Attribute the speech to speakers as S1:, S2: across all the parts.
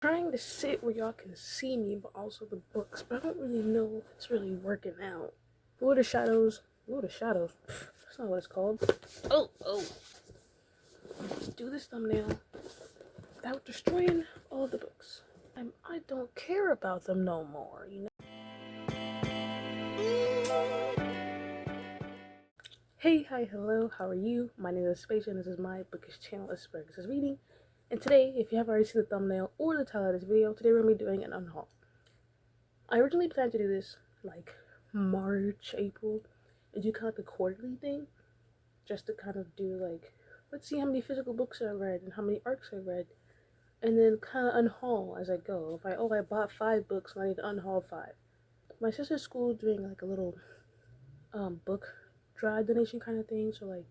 S1: Trying to sit where y'all can see me, but also the books. But I don't really know if it's really working out. Lord of Shadows. Lord of Shadows. That's not what it's called. Oh. Do this thumbnail without destroying all the books. I don't care about them no more, you know? Hey, hi, hello, how are you? My name is Space and this is my bookish channel, Asparagus is Reading. And today, if you haven't already seen the thumbnail or the title of this video, today we're going to be doing an unhaul. I originally planned to do this like March, April, and do kind of like a quarterly thing, just to kind of do like, let's see how many physical books I read and how many arcs I read, and then kind of unhaul as I go. If I bought 5 books, I need to unhaul 5. My sister's school is doing like a little book drive donation kind of thing, so like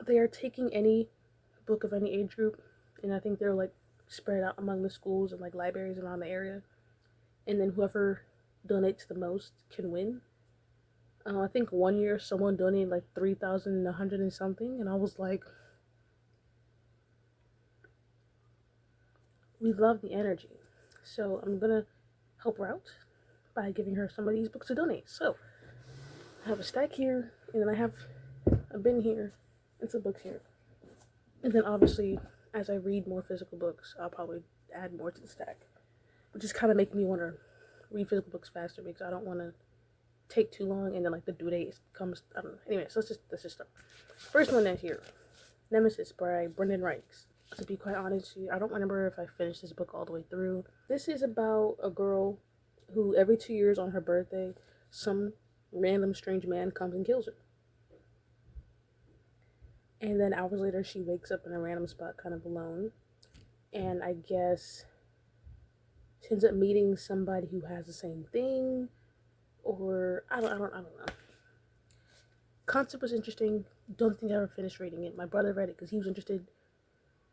S1: they are taking any book of any age group, and I think they're like spread out among the schools and like libraries around the area, and then whoever donates the most can win. I think one year someone donated like 3,100 and something, and I was like, we love the energy. So I'm gonna help her out by giving her some of these books to donate. So I have a stack here, and then I have a bin here, and some books here. And then obviously, as I read more physical books, I'll probably add more to the stack, which is kind of making me want to read physical books faster because I don't want to take too long and then like the due date comes. I don't know. Anyways, let's just start. First one is here, Nemesis by Brendan Reichs. To be quite honest with you, I don't remember if I finished this book all the way through. This is about a girl who every 2 years on her birthday, some random strange man comes and kills her. And then hours later, she wakes up in a random spot kind of alone. And I guess she ends up meeting somebody who has the same thing. Or, I don't know. Concept was interesting. Don't think I ever finished reading it. My brother read it because he was interested.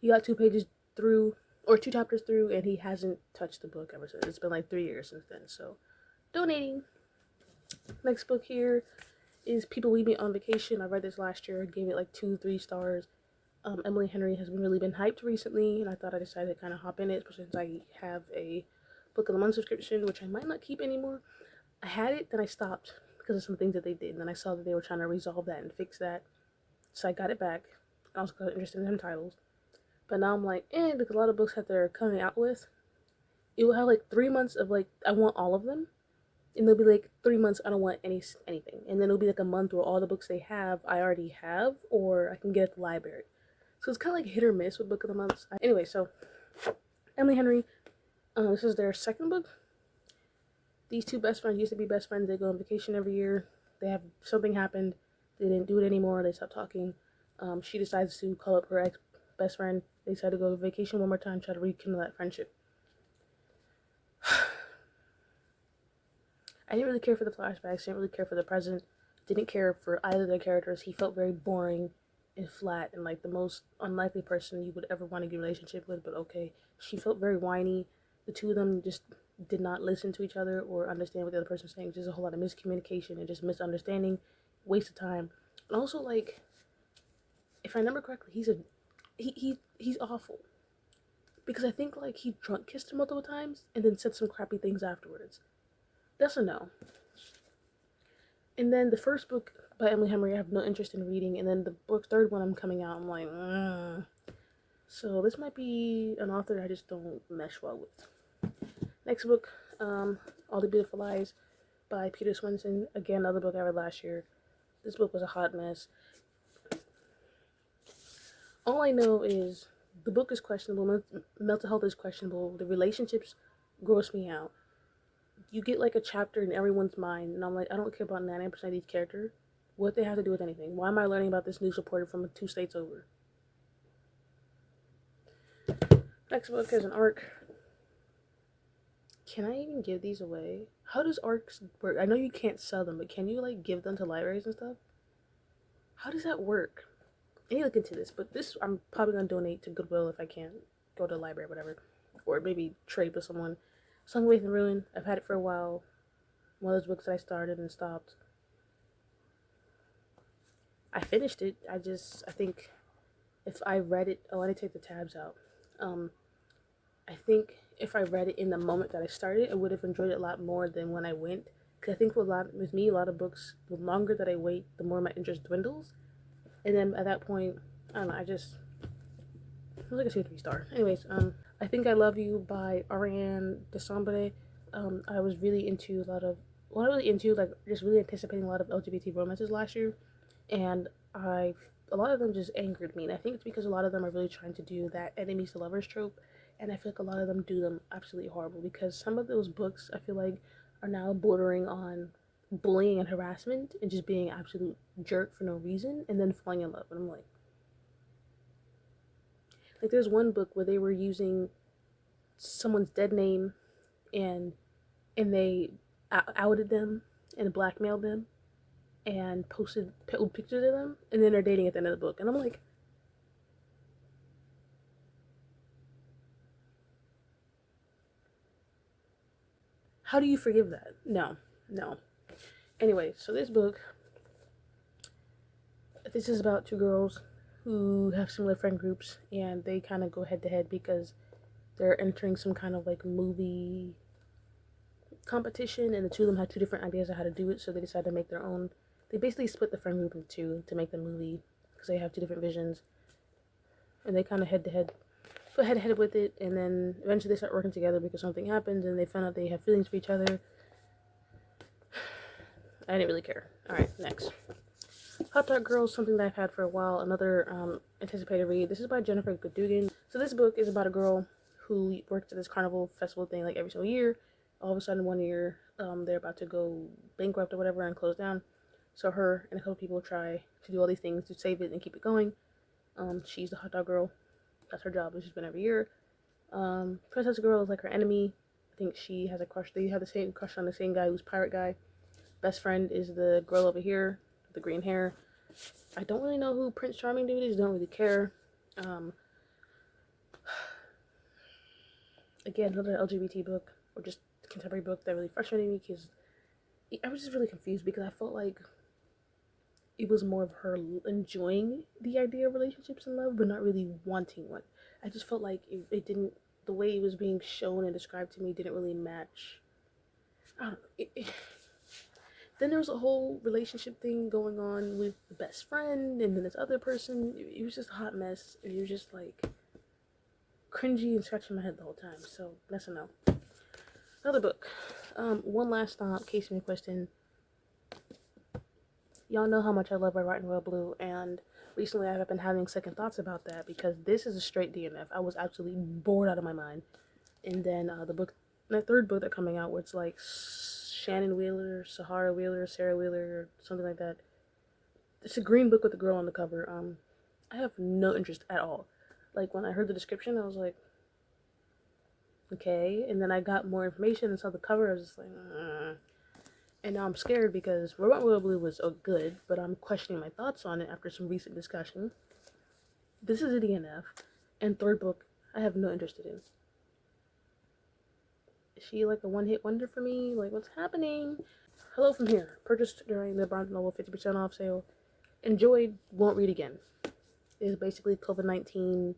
S1: He got 2 pages through, or 2 chapters through, and he hasn't touched the book ever since. It's been like 3 years since then, so donating. Next book here is People We Meet on Vacation. I read this last year, gave it like 2-3 stars. Emily Henry has really been hyped recently, and I thought I decided to kind of hop in it since I have a book of the month subscription, which I might not keep anymore. I had it, then I stopped because of some things that they did, and then I saw that they were trying to resolve that and fix that, so I got it back. I also got interested in them titles. But now I'm like, because a lot of books that they're coming out with, it will have like 3 months of like, I want all of them. And there'll be like 3 months, I don't want anything. And then it'll be like a month where all the books they have, I already have, or I can get at the library. So it's kind of like hit or miss with Book of the Months. Anyway, so Emily Henry, this is their second book. These 2 best friends used to be best friends. They go on vacation every year. They have something happened. They didn't do it anymore. They stopped talking. She decides to call up her ex best friend. They decided to go on vacation one more time, try to rekindle that friendship. I didn't really care for the flashbacks, didn't really care for the present, didn't care for either of the characters. He felt very boring and flat and like the most unlikely person you would ever want to get a relationship with, but okay. She felt very whiny. The 2 of them just did not listen to each other or understand what the other person was saying. Just a whole lot of miscommunication and just misunderstanding, waste of time. And also, like, if I remember correctly, he's awful. Because I think like he drunk kissed her multiple times and then said some crappy things afterwards. That's a no. And then the first book by Emily Henry I have no interest in reading, and then the third one I'm coming out, I'm like, So this might be an author I just don't mesh well with. Next book, All the Beautiful Lies by Peter Swenson. Again, another book I read last year. This book was a hot mess. All I know is the book is questionable, mental health is questionable, the relationships gross me out. You get like a chapter in everyone's mind, and I'm like, I don't care about 90% of these characters. What they have to do with anything? Why am I learning about this news reporter from 2 states over? Next book is an arc. Can I even give these away? How does arcs work? I know you can't sell them, but can you like give them to libraries and stuff? How does that work? I need to look into this, but this I'm probably gonna donate to Goodwill if I can go to the library or whatever, or maybe trade with someone. Song Faith and Ruin. I've had it for a while. One of those books that I started and stopped. I finished it. I think if I read it, I need to take the tabs out. I think if I read it in the moment that I started, I would have enjoyed it a lot more than when I went. Because I think with me, a lot of books, the longer that I wait, the more my interest dwindles. And then at that point, I don't know, I was like a 2 3 star. Anyways, I Think I Love You by Ariane Desambre. I was really into not really into, like, just really anticipating a lot of LGBT romances last year. And a lot of them just angered me. And I think it's because a lot of them are really trying to do that enemies to lovers trope. And I feel like a lot of them do them absolutely horrible, because some of those books I feel like are now bordering on bullying and harassment and just being an absolute jerk for no reason and then falling in love. And I'm like there's one book where they were using someone's dead name and they outed them and blackmailed them and posted pictures of them, and then they're dating at the end of the book. And I'm like, how do you forgive that? No. Anyway, so this is about two girls who have similar friend groups, and they kind of go head to head because they're entering some kind of like movie competition, and the two of them had two different ideas of how to do it, so they decided to make their own. They basically split the friend group into two to make the movie because they have two different visions, and they kind of go head to head with it, and then eventually they start working together because something happens, and they find out they have feelings for each other. I didn't really care. Alright, next. Hot Dog Girl, something that I've had for a while, another anticipated read. This is by Jennifer Goodugan. So this book is about a girl who works at this carnival festival thing like every single year. All of a sudden one year, they're about to go bankrupt or whatever and close down. So her and a couple people try to do all these things to save it and keep it going. She's the hot dog girl. That's her job. She's been every year. Princess Girl is like her enemy. I think she has a crush. They have the same crush on the same guy who's pirate guy. Best friend is the girl over here, with the green hair. I don't really know who Prince Charming dude is. Don't really care. Again, another LGBT book or just contemporary book that really frustrated me because I was just really confused because I felt like it was more of her enjoying the idea of relationships and love, but not really wanting one. I just felt like it didn't, the way it was being shown and described to me didn't really match. I don't know. Then there was a whole relationship thing going on with the best friend and then this other person. It was just a hot mess. It was just like cringy and scratching my head the whole time. So that's a no. Another book. One Last Stop, Casey McQuiston. Y'all know how much I love Red, White, and Royal Blue, and recently I've been having second thoughts about that because this is a straight DNF. I was absolutely bored out of my mind. And then the third book that's coming out, where it's like Shannon Wheeler, Sahara Wheeler, Sarah Wheeler, something like that. It's a green book with a girl on the cover. I have no interest at all. Like, when I heard the description, I was like, okay. And then I got more information and saw the cover. I was just like, And now I'm scared because Red, White, and Royal Blue was good, but I'm questioning my thoughts on it after some recent discussion. This is a DNF. And third book, I have no interest in. Is she like a one-hit wonder for me? Like, what's happening? Hello from Here. Purchased during the Barnes & Noble 50% off sale. Enjoyed, won't read again. It's basically COVID-19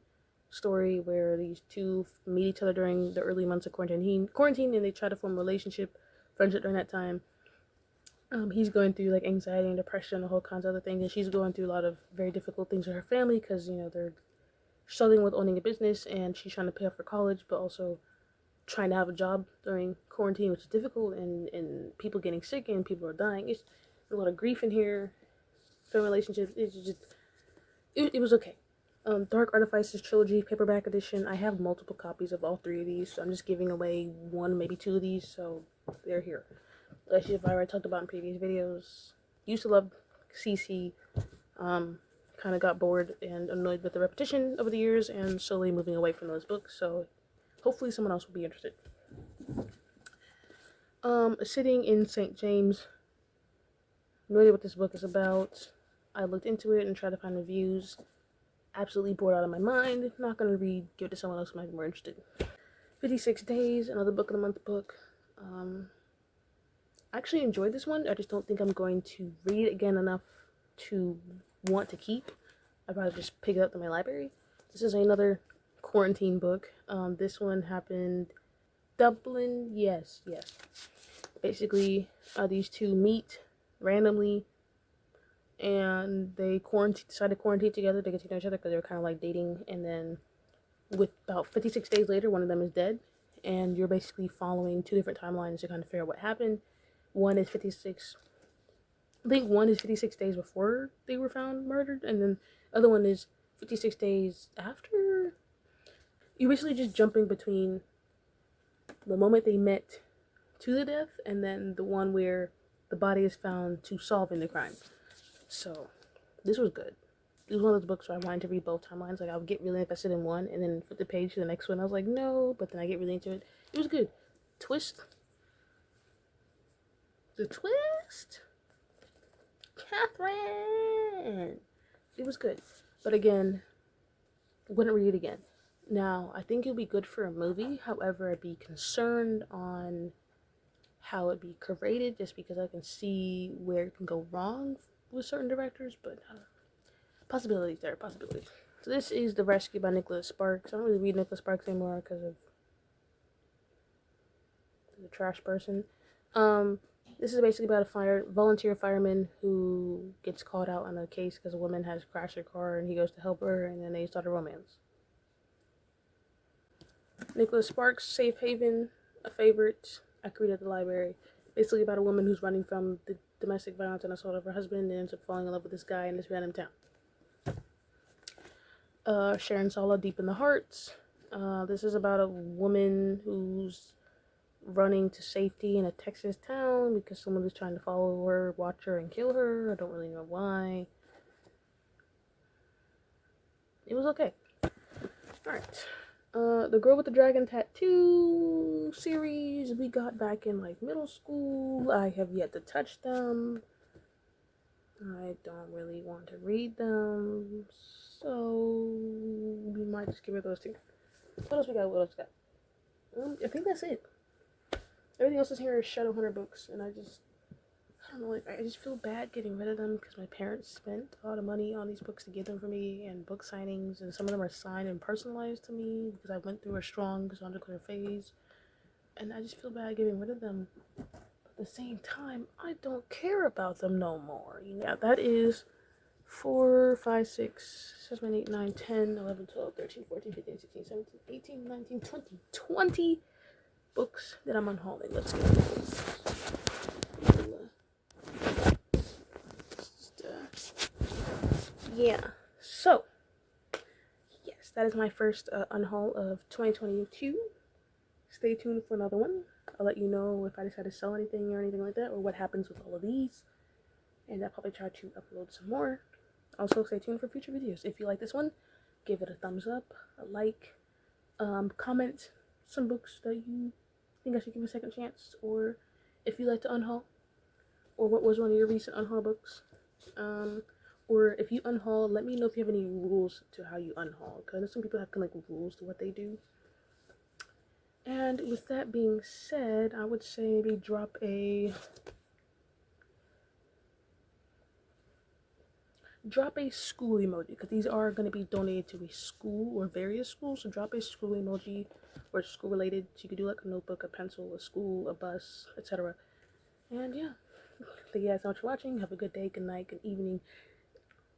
S1: story where these two meet each other during the early months of quarantine, and they try to form a relationship, friendship during that time. He's going through like anxiety and depression, a whole kinds of other things, and she's going through a lot of very difficult things with her family because, you know, they're struggling with owning a business, and she's trying to pay off for college, but also trying to have a job during quarantine, which is difficult, and people getting sick and people are dying. It's a lot of grief in here. Film relationships. It's just it was okay. Dark Artifices trilogy paperback edition. I have multiple copies of all three of these, so I'm just giving away one, maybe two of these, so they're here. Like I've already talked about in previous videos. Used to love CC. Kind of got bored and annoyed with the repetition over the years, and slowly moving away from those books. So hopefully someone else will be interested. Sitting in St. James. No idea what this book is about. I looked into it and tried to find reviews. Absolutely bored out of my mind. Not gonna read. Give it to someone else who might be more interested. 56 Days, another book of the month book. I actually enjoyed this one. I just don't think I'm going to read it again enough to want to keep. I'd rather just pick it up in my library. This is another quarantine book. This one happened Dublin, yes. Basically, these two meet randomly, and they decide to quarantine together to get to know each other because they were kind of like dating. And then, with about 56 days later, one of them is dead, and you're basically following two different timelines to kind of figure out what happened. One is 56. I think one is 56 days before they were found murdered, and then the other one is 56 days after. You're basically just jumping between the moment they met to the death and then the one where the body is found to solving the crime. So this was good. It was one of those books where I wanted to read both timelines. Like, I would get really invested in one and then flip the page to the next one. I was like, no, but then I get really into it. It was good. The twist, Catherine. It was good, but again, wouldn't read it again. Now, I think it'll be good for a movie. However, I'd be concerned on how it'd be curated, just because I can see where it can go wrong with certain directors. But possibilities. So this is The Rescue by Nicholas Sparks. I don't really read Nicholas Sparks anymore because of the trash person. This is basically about a volunteer fireman who gets called out on a case because a woman has crashed her car, and he goes to help her, and then they start a romance. Nicholas Sparks, Safe Haven, a favorite. I could read at the library. Basically about a woman who's running from the domestic violence and assault of her husband and ends up falling in love with this guy in this random town. Sharon Sala, Deep in the Hearts. This is about a woman who's running to safety in a Texas town because someone is trying to follow her, watch her, and kill her. I don't really know why. It was okay. Alright. The Girl with the Dragon Tattoo series we got back in like middle school. I have yet to touch them. I don't really want to read them, so we might just give it those two. What else we got? I think that's it. Everything else is here is Shadowhunter books, and I don't know, like, I just feel bad getting rid of them because my parents spent a lot of money on these books to get them for me, and book signings, and some of them are signed and personalized to me because I went through a strong Cassandra phase, and I just feel bad getting rid of them. But at the same time, I don't care about them no more. Yeah, that is 4, 5, 6, 7, 8, 9, 10, 11, 12, 13, 14, 15, 16, 17, 18, 19, 20 books that I'm unhauling. Let's get it. Yeah, so yes, that is my first unhaul of 2022. Stay tuned for another one. I'll let you know if I decide to sell anything or anything like that, or what happens with all of these, and I'll probably try to upload some more. Also, stay tuned for future videos. If you like this one, give it a thumbs up, a like, comment some books that you think I should give a second chance, or if you like to unhaul, or what was one of your recent unhaul books. Or if you unhaul, let me know if you have any rules to how you unhaul, because I know some people have kind of like rules to what they do. And with that being said, I would say maybe drop a school emoji, because these are going to be donated to a school or various schools. So drop a school emoji or school related. So you could do like a notebook, a pencil, a school, a bus, etc. And yeah, thank you guys so much for watching. Have a good day, good night, good evening,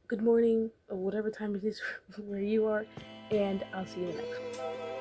S1: good morning, or whatever time it is where you are, and I'll see you in the next one.